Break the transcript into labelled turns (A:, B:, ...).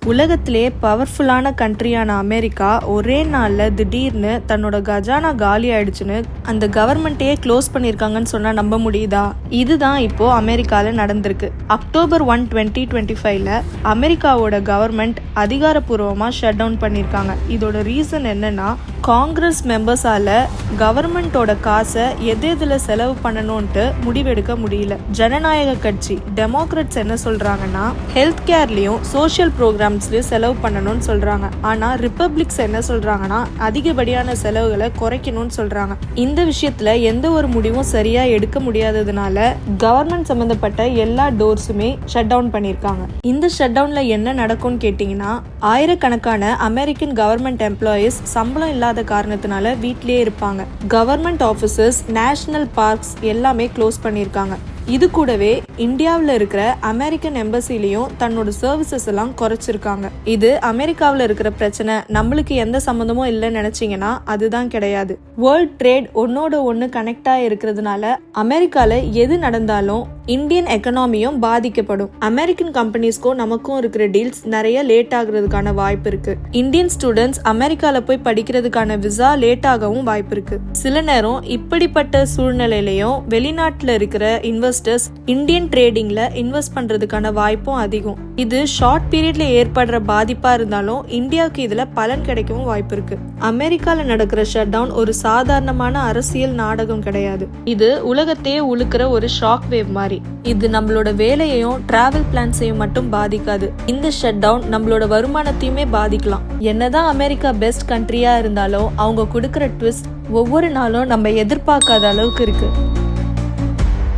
A: உலகத்திலே பவர்ஃபுல்லான கண்ட்ரியான அமெரிக்கா ஒரே நாளில் திடீர்னு தன்னோட கஜானா காலி ஆயிடுச்சுன்னு அந்த கவர்மெண்ட்டையே க்ளோஸ் பண்ணியிருக்காங்கன்னு சொன்னால் நம்ப முடியுதா? இதுதான் இப்போ அமெரிக்காவில் நடந்திருக்கு. அக்டோபர் 1, 2025 அமெரிக்காவோட கவர்மெண்ட் அதிகாரப்பூர்வமாக ஷட் டவுன் பண்ணியிருக்காங்க. இதோட ரீசன் என்னன்னா, காங்கிரஸ் மெம்பர்ஸால கவர்மெண்டோட காசை எதில் செலவு பண்ணணும்ட்டு முடிவெடுக்க முடியல. ஜனநாயக கட்சி டெமோக்ராட்ஸ் என்ன சொல்றாங்கன்னா, ஹெல்த் கேர்லயும் சோஷியல் ப்ரோக்ராம்ஸ்லயும் செலவு பண்ணணும்னு சொல்றாங்க. ஆனா ரிப்பப்ளிக்ஸ் என்ன சொல்றாங்கன்னா, அதிகப்படியான செலவுகளை குறைக்கணும்னு சொல்றாங்க. இந்த விஷயத்துல எந்த ஒரு முடிவும் சரியா எடுக்க முடியாததுனால கவர்மெண்ட் சம்பந்தப்பட்ட எல்லா டோர்ஸுமே ஷட் டவுன் பண்ணிருக்காங்க. இந்த ஷட் டவுன்ல என்ன நடக்கும்னு கேட்டீங்கன்னா, ஆயிரக்கணக்கான அமெரிக்கன் கவர்மெண்ட் எம்ப்ளாயீஸ் சம்பளம் இல்லாத காரணத்தினால வீட்லயே இருப்பாங்க. கவர்மெண்ட் ஆபீசஸ், நேஷனல் பார்க்ஸ் எல்லாமே க்ளோஸ் பண்ணிருக்காங்க. இது கூடவே இந்தியாவில் இருக்கிற அமெரிக்கன் எம்பசிலையும் தன்னோட சர்வீசஸ் எல்லாம் குறைச்சிருக்காங்க. இது அமெரிக்காவில் இருக்கிற பிரச்சனை, நம்மளுக்கு எந்த சம்மந்தமும் இல்லைன்னு நினைச்சீங்கன்னா அதுதான் கிடையாது. வேர்ல்ட் ட்ரேட் ஒன்னோட ஒன்று கனெக்டாக இருக்கிறதுனால அமெரிக்காவில் எது நடந்தாலும் இந்தியன் எக்கனாமியும் பாதிக்கப்படும். அமெரிக்கன் கம்பெனிஸ்க்கும் நமக்கும் இருக்கிற டீல்ஸ் நிறைய லேட் ஆகுறதுக்கான வாய்ப்பு இருக்கு. இந்தியன் ஸ்டூடெண்ட்ஸ் அமெரிக்காவில் போய் படிக்கிறதுக்கான விசா லேட் ஆகவும் வாய்ப்பு இருக்கு. சில நேரம் இப்படிப்பட்ட சூழ்நிலையிலையும் வெளிநாட்டில் இருக்கிற இன்வெஸ்டர்ஸ் இந்தியன் ட்ரேடிங்ல இன்வெஸ்ட் பண்றதுக்கான வாய்ப்பும் அதிகம். இது ஷார்ட் பீரியட்ல ஏற்படுற பாதிப்பா இருந்தாலும் இந்தியாவுக்கு இதுல பலன் கிடைக்கவும் வாய்ப்பு இருக்கு. அமெரிக்கால நடக்கிற ஷட் டவுன் ஒரு சாதாரணமான அரசியல் நாடகம் கிடையாது. இது உலகத்தையே உழுக்கிற ஒரு ஷாக் வேவ் மாதிரி. இது நம்மளோட வேலையையும் டிராவல் பிளான்ஸையும் மட்டும் பாதிக்காது. இந்த ஷட் டவுன் நம்மளோட வருமானத்தையுமே பாதிக்கலாம். என்னதான் அமெரிக்கா பெஸ்ட் கண்ட்ரியா இருந்தாலும் அவங்க கொடுக்கிற ட்விஸ்ட் ஒவ்வொரு நாளும் நம்ம எதிர்பார்க்காத அளவுக்கு இருக்கு.